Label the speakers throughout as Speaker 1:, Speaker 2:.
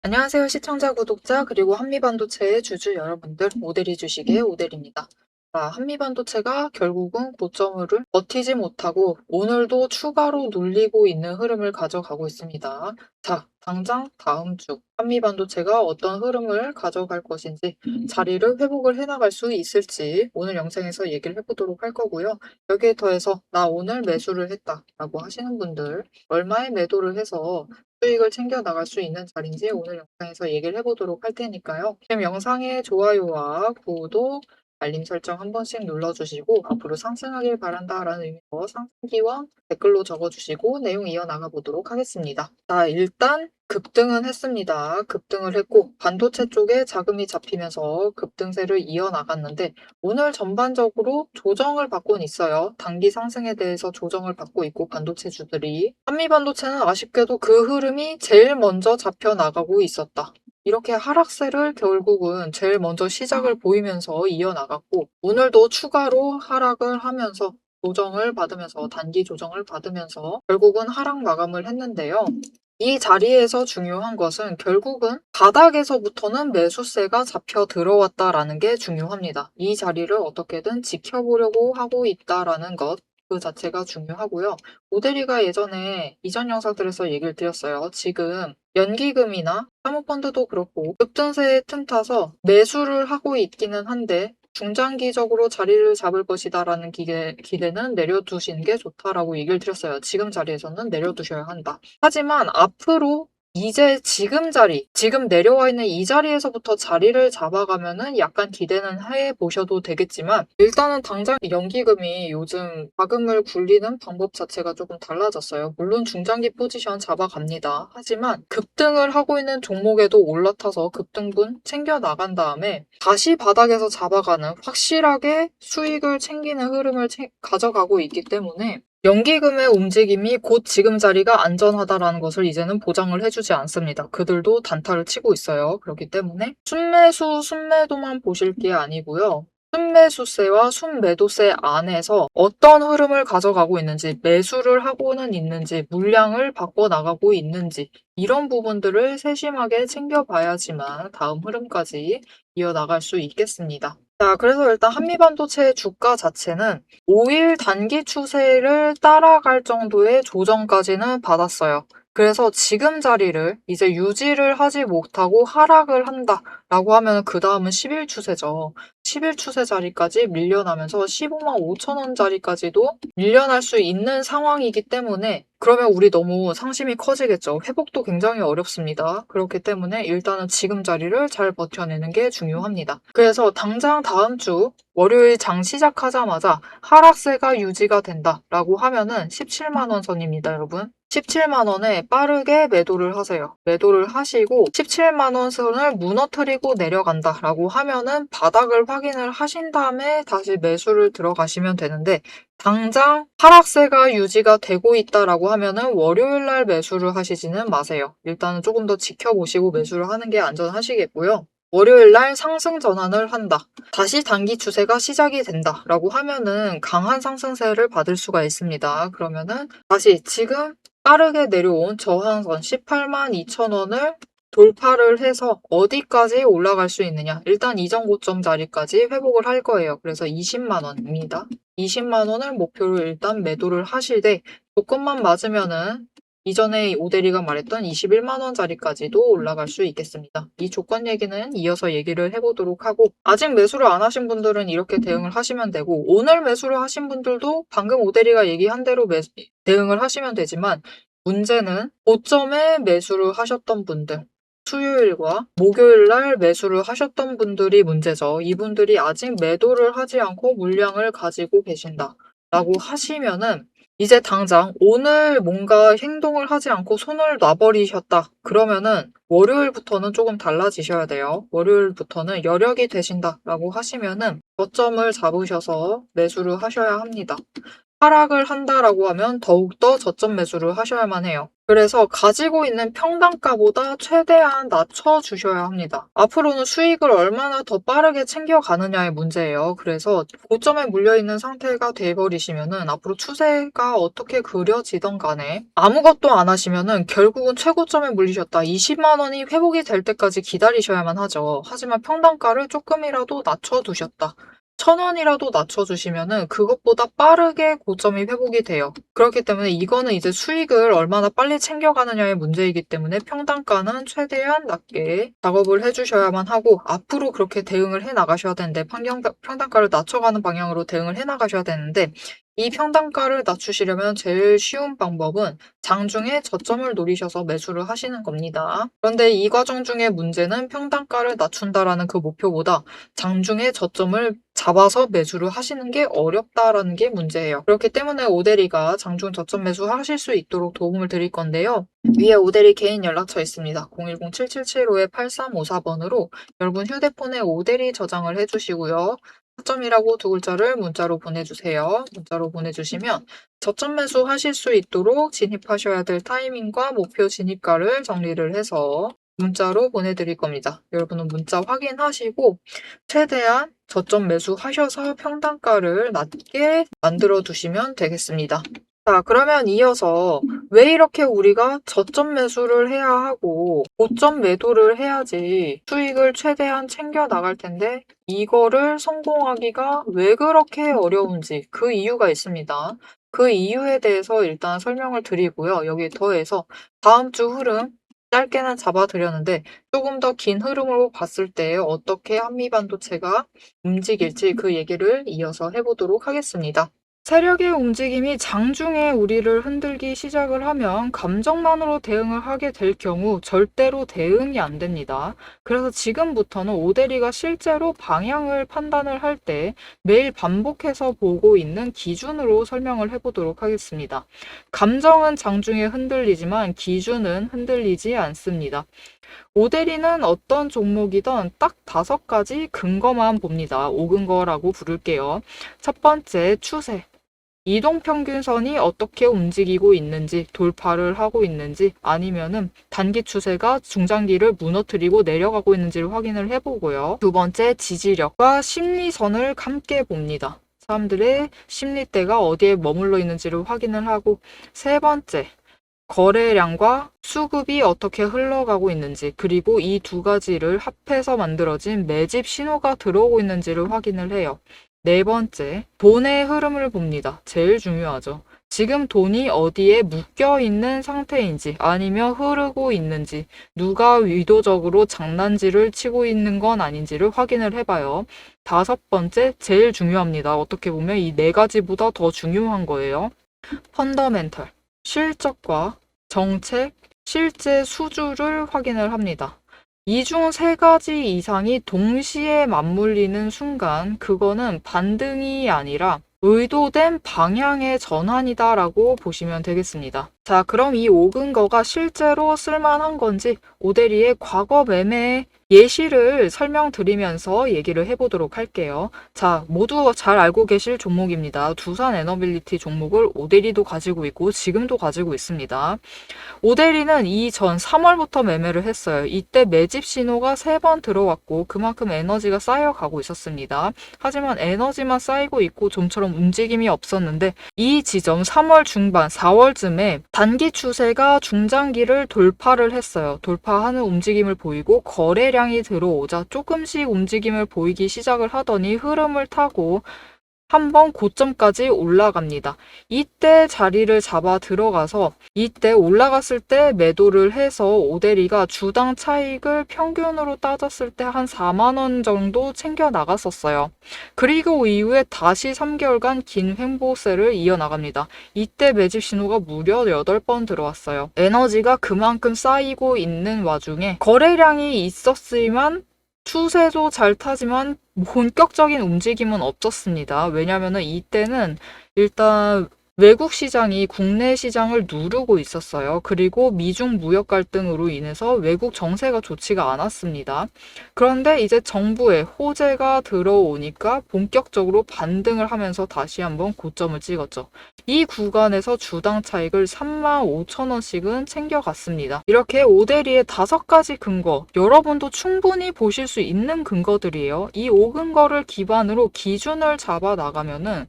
Speaker 1: 안녕하세요. 시청자, 구독자, 그리고 한미반도체의 주주 여러분들, 오대리 주식의 오대리입니다. 한미반도체가 결국은 고점을 버티지 못하고 오늘도 추가로 눌리고 있는 흐름을 가져가고 있습니다. 자, 당장 다음 주 한미반도체가 어떤 흐름을 가져갈 것인지, 자리를 회복을 해나갈 수 있을지 오늘 영상에서 얘기를 해보도록 할 거고요. 여기에 더해서 나 오늘 매수를 했다라고 하시는 분들, 얼마에 매도를 해서 수익을 챙겨 나갈 수 있는 자리인지 오늘 영상에서 얘기를 해보도록 할 테니까요. 지금 영상에 좋아요와 구독, 알림 설정 한 번씩 눌러주시고 앞으로 상승하길 바란다라는 의미로 상승기원 댓글로 적어주시고 내용 이어나가 보도록 하겠습니다. 자, 일단 급등은 했습니다. 급등을 했고 반도체 쪽에 자금이 잡히면서 급등세를 이어나갔는데 오늘 전반적으로 조정을 받고는 있어요. 단기 상승에 대해서 조정을 받고 있고 반도체주들이 한미반도체는 아쉽게도 그 흐름이 제일 먼저 잡혀 나가고 있었다. 이렇게 하락세를 결국은 제일 먼저 시작을 보이면서 이어나갔고 오늘도 추가로 하락을 하면서 조정을 받으면서 단기 조정을 받으면서 결국은 하락 마감을 했는데요. 이 자리에서 중요한 것은 결국은 바닥에서부터는 매수세가 잡혀 들어왔다라는 게 중요합니다. 이 자리를 어떻게든 지켜보려고 하고 있다라는 것, 그 자체가 중요하고요. 오대리가 예전에 이전 영상들에서 얘기를 드렸어요. 지금 연기금이나 사모펀드도 그렇고 급등세에 틈타서 매수를 하고 있기는 한데 중장기적으로 자리를 잡을 것이다라는 기대는 내려두시는 게 좋다라고 얘기를 드렸어요. 지금 자리에서는 내려두셔야 한다. 하지만 앞으로 이제 지금 자리, 지금 내려와 있는 이 자리에서부터 자리를 잡아가면은 약간 기대는 해보셔도 되겠지만 일단은 당장 연기금이 요즘 자금을 굴리는 방법 자체가 조금 달라졌어요. 물론 중장기 포지션 잡아갑니다. 하지만 급등을 하고 있는 종목에도 올라타서 급등분 챙겨 나간 다음에 다시 바닥에서 잡아가는 확실하게 수익을 챙기는 흐름을 가져가고 있기 때문에 연기금의 움직임이 곧 지금 자리가 안전하다라는 것을 이제는 보장을 해주지 않습니다. 그들도 단타를 치고 있어요. 그렇기 때문에 순매수, 순매도만 보실 게 아니고요. 순매수세와 순매도세 안에서 어떤 흐름을 가져가고 있는지, 매수를 하고는 있는지, 물량을 바꿔나가고 있는지 이런 부분들을 세심하게 챙겨봐야지만 다음 흐름까지 이어나갈 수 있겠습니다. 자, 그래서 일단 한미반도체의 주가 자체는 5일 단기 추세를 따라갈 정도의 조정까지는 받았어요. 그래서 지금 자리를 이제 유지를 하지 못하고 하락을 한다라고 하면 그 다음은 10일 추세죠. 10일 추세 자리까지 밀려나면서 15만 5천 원 자리까지도 밀려날 수 있는 상황이기 때문에 그러면 우리 너무 상심이 커지겠죠. 회복도 굉장히 어렵습니다. 그렇기 때문에 일단은 지금 자리를 잘 버텨내는 게 중요합니다. 그래서 당장 다음 주 월요일 장 시작하자마자 하락세가 유지가 된다라고 하면은 17만 원 선입니다, 여러분. 17만 원에 빠르게 매도를 하세요. 매도를 하시고 17만 원 선을 무너뜨리고 내려간다라고 하면은 바닥을 확인을 하신 다음에 다시 매수를 들어가시면 되는데 당장 하락세가 유지가 되고 있다라고 하면은 월요일 날 매수를 하시지는 마세요. 일단은 조금 더 지켜보시고 매수를 하는 게 안전하시겠고요. 월요일 날 상승 전환을 한다. 다시 단기 추세가 시작이 된다. 라고 하면은 강한 상승세를 받을 수가 있습니다. 그러면은 다시 지금 빠르게 내려온 저항선 18만 2천 원을 돌파를 해서 어디까지 올라갈 수 있느냐. 일단 이전 고점 자리까지 회복을 할 거예요. 그래서 20만 원입니다. 20만 원을 목표로 일단 매도를 하시되 조건만 맞으면은 이전에 오대리가 말했던 21만 원짜리까지도 올라갈 수 있겠습니다. 이 조건 얘기는 이어서 얘기를 해보도록 하고 아직 매수를 안 하신 분들은 이렇게 대응을 하시면 되고 오늘 매수를 하신 분들도 방금 오대리가 얘기한 대로 대응을 하시면 되지만 문제는 고점에 매수를 하셨던 분들 수요일과 목요일 날 매수를 하셨던 분들이 문제죠. 이분들이 아직 매도를 하지 않고 물량을 가지고 계신다 라고 하시면은 이제 당장 오늘 뭔가 행동을 하지 않고 손을 놔버리셨다. 그러면은 월요일부터는 조금 달라지셔야 돼요. 월요일부터는 여력이 되신다라고 하시면은 저점을 잡으셔서 매수를 하셔야 합니다. 하락을 한다라고 하면 더욱더 저점 매수를 하셔야만 해요. 그래서 가지고 있는 평단가보다 최대한 낮춰주셔야 합니다. 앞으로는 수익을 얼마나 더 빠르게 챙겨가느냐의 문제예요. 그래서 고점에 물려있는 상태가 돼버리시면은 앞으로 추세가 어떻게 그려지던 간에 아무것도 안 하시면은 결국은 최고점에 물리셨다. 20만 원이 회복이 될 때까지 기다리셔야만 하죠. 하지만 평단가를 조금이라도 낮춰두셨다. 1,000원이라도 낮춰주시면은 그것보다 빠르게 고점이 회복이 돼요. 그렇기 때문에 이거는 이제 수익을 얼마나 빨리 챙겨가느냐의 문제이기 때문에 평단가는 최대한 낮게 작업을 해주셔야만 하고 앞으로 그렇게 대응을 해 나가셔야 되는데 평단가를 낮춰가는 방향으로 대응을 해 나가셔야 되는데 이 평단가를 낮추시려면 제일 쉬운 방법은 장중에 저점을 노리셔서 매수를 하시는 겁니다. 그런데 이 과정 중에 문제는 평단가를 낮춘다라는 그 목표보다 장중에 저점을 잡아서 매수를 하시는 게 어렵다라는 게 문제예요. 그렇기 때문에 오대리가 장중 저점 매수 하실 수 있도록 도움을 드릴 건데요. 위에 오대리 개인 연락처 있습니다. 010-7775-8354번으로 여러분 휴대폰에 오대리 저장을 해주시고요. 저점이라고 두 글자를 문자로 보내주세요. 문자로 보내주시면 저점 매수 하실 수 있도록 진입하셔야 될 타이밍과 목표 진입가를 정리를 해서 문자로 보내드릴 겁니다. 여러분은 문자 확인하시고 최대한 저점 매수하셔서 평단가를 낮게 만들어 두시면 되겠습니다. 자, 그러면 이어서 왜 이렇게 우리가 저점 매수를 해야 하고 고점 매도를 해야지 수익을 최대한 챙겨 나갈 텐데 이거를 성공하기가 왜 그렇게 어려운지 그 이유가 있습니다. 그 이유에 대해서 일단 설명을 드리고요. 여기에 더해서 다음 주 흐름 짧게는 잡아드렸는데 조금 더 긴 흐름으로 봤을 때 어떻게 한미반도체가 움직일지 그 얘기를 이어서 해보도록 하겠습니다. 세력의 움직임이 장중에 우리를 흔들기 시작을 하면 감정만으로 대응을 하게 될 경우 절대로 대응이 안 됩니다. 그래서 지금부터는 오대리가 실제로 방향을 판단을 할 때 매일 반복해서 보고 있는 기준으로 설명을 해보도록 하겠습니다. 감정은 장중에 흔들리지만 기준은 흔들리지 않습니다. 오대리는 어떤 종목이든 딱 5가지 근거만 봅니다. 5근거라고 부를게요. 첫 번째, 추세. 이동평균선이 어떻게 움직이고 있는지, 돌파를 하고 있는지, 아니면은 단기 추세가 중장기를 무너뜨리고 내려가고 있는지를 확인을 해보고요. 두 번째, 지지력과 심리선을 함께 봅니다. 사람들의 심리대가 어디에 머물러 있는지를 확인을 하고, 세 번째, 거래량과 수급이 어떻게 흘러가고 있는지, 그리고 이 두 가지를 합해서 만들어진 매집 신호가 들어오고 있는지를 확인을 해요. 네 번째, 돈의 흐름을 봅니다. 제일 중요하죠. 지금 돈이 어디에 묶여 있는 상태인지 아니면 흐르고 있는지 누가 의도적으로 장난질을 치고 있는 건 아닌지를 확인을 해봐요. 다섯 번째, 제일 중요합니다. 어떻게 보면 이 4가지보다 더 중요한 거예요. 펀더멘털, 실적과 정책, 실제 수주를 확인을 합니다. 이 중 3가지 이상이 동시에 맞물리는 순간 그거는 반등이 아니라 의도된 방향의 전환이다라고 보시면 되겠습니다. 자, 그럼 이 5근거가 실제로 쓸만한 건지 오대리의 과거 매매 예시를 설명드리면서 얘기를 해보도록 할게요. 자, 모두 잘 알고 계실 종목입니다. 두산 에너빌리티 종목을 오대리도 가지고 있고 지금도 가지고 있습니다. 오대리는 이전 3월부터 매매를 했어요. 이때 매집 신호가 3번 들어왔고 그만큼 에너지가 쌓여가고 있었습니다. 하지만 에너지만 쌓이고 있고 좀처럼 움직임이 없었는데 이 지점 3월 중반, 4월쯤에 단기 추세가 중장기를 돌파를 했어요. 돌파하는 움직임을 보이고 거래량이 들어오자 조금씩 움직임을 보이기 시작을 하더니 흐름을 타고 한번 고점까지 올라갑니다. 이때 자리를 잡아 들어가서 이때 올라갔을 때 매도를 해서 오대리가 주당 차익을 평균으로 따졌을 때 한 4만 원 정도 챙겨 나갔었어요. 그리고 이후에 다시 3개월간 긴 횡보세를 이어나갑니다. 이때 매집 신호가 무려 8번 들어왔어요. 에너지가 그만큼 쌓이고 있는 와중에 거래량이 있었지만 추세도 잘 타지만 본격적인 움직임은 없었습니다. 왜냐면은 이때는 일단 외국 시장이 국내 시장을 누르고 있었어요. 그리고 미중 무역 갈등으로 인해서 외국 정세가 좋지가 않았습니다. 그런데 이제 정부의 호재가 들어오니까 본격적으로 반등을 하면서 다시 한번 고점을 찍었죠. 이 구간에서 주당 차익을 35,000원씩은 챙겨갔습니다. 이렇게 오데리의 5가지 근거, 여러분도 충분히 보실 수 있는 근거들이에요. 이 5근거를 기반으로 기준을 잡아 나가면은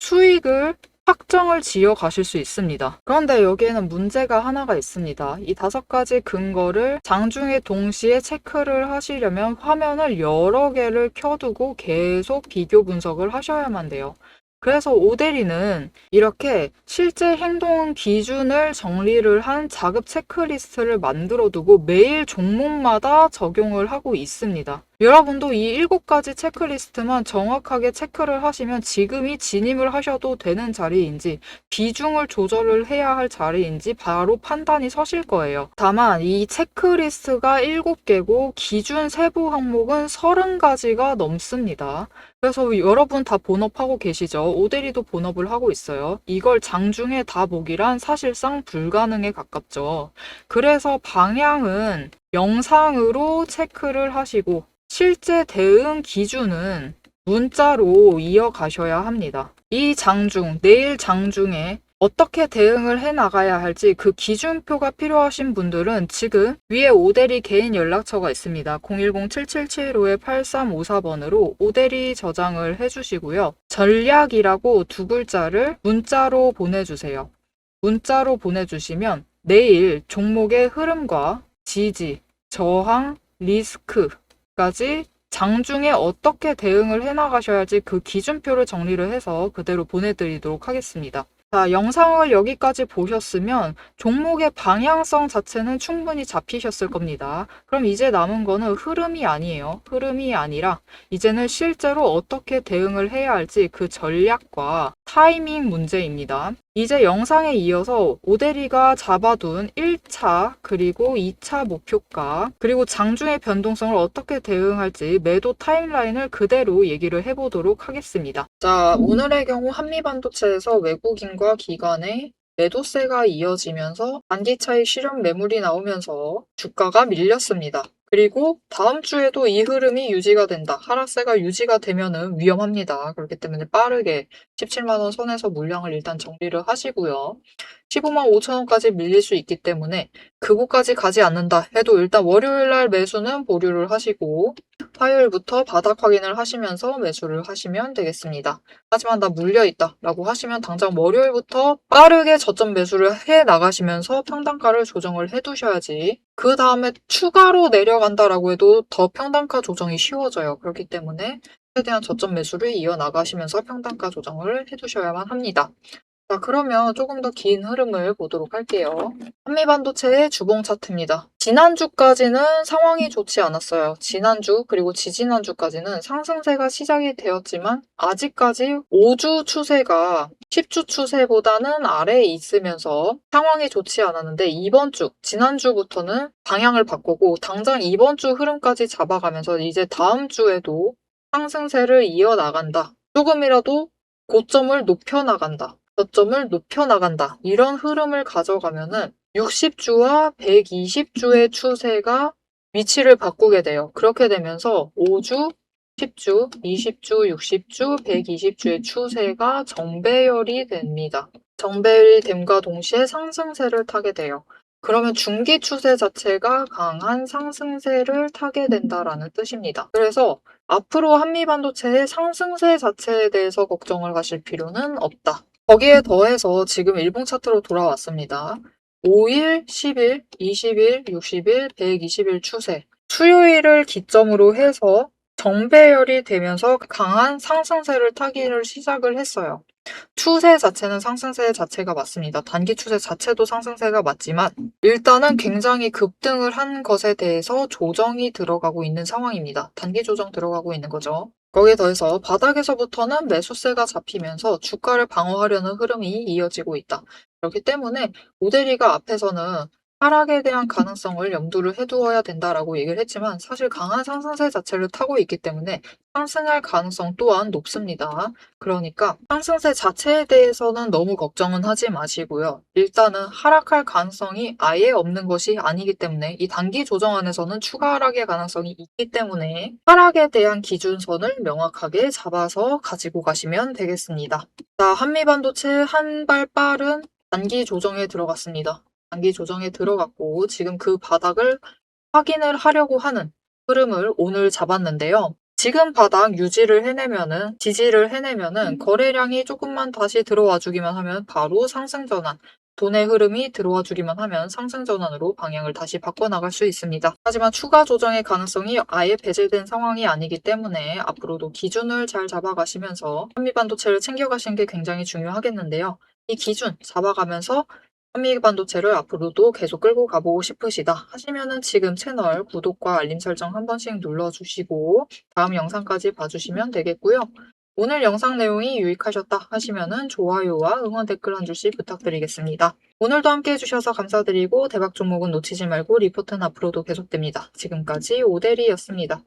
Speaker 1: 수익을 확정을 지어 가실 수 있습니다. 그런데 여기에는 문제가 하나가 있습니다. 이 5가지 근거를 장중에 동시에 체크를 하시려면 화면을 여러 개를 켜두고 계속 비교 분석을 하셔야만 돼요. 그래서 오데리는 이렇게 실제 행동 기준을 정리를 한 자급 체크리스트를 만들어 두고 매일 종목마다 적용을 하고 있습니다. 여러분도 이 7가지 체크리스트만 정확하게 체크를 하시면 지금이 진입을 하셔도 되는 자리인지 비중을 조절을 해야 할 자리인지 바로 판단이 서실 거예요. 다만 이 체크리스트가 7개고 기준 세부 항목은 30가지가 넘습니다. 그래서 여러분 다 본업하고 계시죠? 오데리도 본업을 하고 있어요. 이걸 장중에 다 보기란 사실상 불가능에 가깝죠. 그래서 방향은 영상으로 체크를 하시고 실제 대응 기준은 문자로 이어가셔야 합니다. 이 장중, 내일 장중에 어떻게 대응을 해 나가야 할지 그 기준표가 필요하신 분들은 지금 위에 오데리 개인 연락처가 있습니다. 010-7775-8354번으로 오데리 저장을 해주시고요. 전략이라고 2글자를 문자로 보내주세요. 문자로 보내주시면 내일 종목의 흐름과 지지, 저항, 리스크까지 장중에 어떻게 대응을 해나가셔야 할지 그 기준표를 정리를 해서 그대로 보내드리도록 하겠습니다. 자, 영상을 여기까지 보셨으면 종목의 방향성 자체는 충분히 잡히셨을 겁니다. 그럼 이제 남은 거는 흐름이 아니에요. 흐름이 아니라 이제는 실제로 어떻게 대응을 해야 할지 그 전략과 타이밍 문제입니다. 이제 영상에 이어서 오데리가 잡아둔 1차 그리고 2차 목표가 그리고 장중의 변동성을 어떻게 대응할지 매도 타임라인을 그대로 얘기를 해보도록 하겠습니다. 자, 오늘의 경우 한미반도체에서 외국인과 기관의 매도세가 이어지면서 단기 차익 실현 매물이 나오면서 주가가 밀렸습니다. 그리고 다음 주에도 이 흐름이 유지가 된다. 하락세가 유지가 되면은 위험합니다. 그렇기 때문에 빠르게 17만 원 선에서 물량을 일단 정리를 하시고요. 15만 5천 원까지 밀릴 수 있기 때문에 그곳까지 가지 않는다 해도 일단 월요일 날 매수는 보류를 하시고 화요일부터 바닥 확인을 하시면서 매수를 하시면 되겠습니다. 하지만 나 물려있다 라고 하시면 당장 월요일부터 빠르게 저점 매수를 해 나가시면서 평단가를 조정을 해 두셔야지 그 다음에 추가로 내려간다라고 해도 더 평단가 조정이 쉬워져요. 그렇기 때문에 최대한 저점 매수를 이어나가시면서 평단가 조정을 해두셔야만 합니다. 자, 그러면 조금 더 긴 흐름을 보도록 할게요. 한미반도체의 주봉 차트입니다. 지난주까지는 상황이 좋지 않았어요. 지난주 그리고 지지난주까지는 상승세가 시작이 되었지만 아직까지 5주 추세가 10주 추세보다는 아래에 있으면서 상황이 좋지 않았는데 이번 주, 지난주부터는 방향을 바꾸고 당장 이번 주 흐름까지 잡아가면서 이제 다음 주에도 상승세를 이어나간다. 조금이라도 고점을 높여나간다. 저점을 높여나간다. 이런 흐름을 가져가면은 60주와 120주의 추세가 위치를 바꾸게 돼요. 그렇게 되면서 5주, 10주, 20주, 60주, 120주의 추세가 정배열이 됩니다. 정배열이 됨과 동시에 상승세를 타게 돼요. 그러면 중기 추세 자체가 강한 상승세를 타게 된다라는 뜻입니다. 그래서 앞으로 한미반도체의 상승세 자체에 대해서 걱정을 하실 필요는 없다. 거기에 더해서 지금 일봉 차트로 돌아왔습니다. 5일, 10일, 20일, 60일, 120일 추세. 수요일을 기점으로 해서 정배열이 되면서 강한 상승세를 타기를 시작을 했어요. 추세 자체는 상승세 자체가 맞습니다. 단기 추세 자체도 상승세가 맞지만 일단은 굉장히 급등을 한 것에 대해서 조정이 들어가고 있는 상황입니다. 단기 조정 들어가고 있는 거죠. 거기에 더해서 바닥에서부터는 매수세가 잡히면서 주가를 방어하려는 흐름이 이어지고 있다. 그렇기 때문에 오데리가 앞에서는 하락에 대한 가능성을 염두를 해두어야 된다라고 얘기를 했지만 사실 강한 상승세 자체를 타고 있기 때문에 상승할 가능성 또한 높습니다. 그러니까 상승세 자체에 대해서는 너무 걱정은 하지 마시고요. 일단은 하락할 가능성이 아예 없는 것이 아니기 때문에 이 단기 조정 안에서는 추가 하락의 가능성이 있기 때문에 하락에 대한 기준선을 명확하게 잡아서 가지고 가시면 되겠습니다. 자, 한미반도체 한 발 빠른 단기 조정에 들어갔습니다. 단기 조정에 들어갔고 지금 그 바닥을 확인을 하려고 하는 흐름을 오늘 잡았는데요. 지금 바닥 유지를 해내면은 지지를 해내면은 거래량이 조금만 다시 들어와 주기만 하면 바로 상승 전환, 돈의 흐름이 들어와 주기만 하면 상승 전환으로 방향을 다시 바꿔나갈 수 있습니다. 하지만 추가 조정의 가능성이 아예 배제된 상황이 아니기 때문에 앞으로도 기준을 잘 잡아가시면서 한미반도체를 챙겨가시는 게 굉장히 중요하겠는데요. 이 기준 잡아가면서 한미반도체를 앞으로도 계속 끌고 가보고 싶으시다 하시면은 지금 채널 구독과 알림 설정 한 번씩 눌러주시고 다음 영상까지 봐주시면 되겠고요. 오늘 영상 내용이 유익하셨다 하시면은 좋아요와 응원 댓글 한 줄씩 부탁드리겠습니다. 오늘도 함께 해주셔서 감사드리고 대박 종목은 놓치지 말고 리포트는 앞으로도 계속됩니다. 지금까지 오대리였습니다.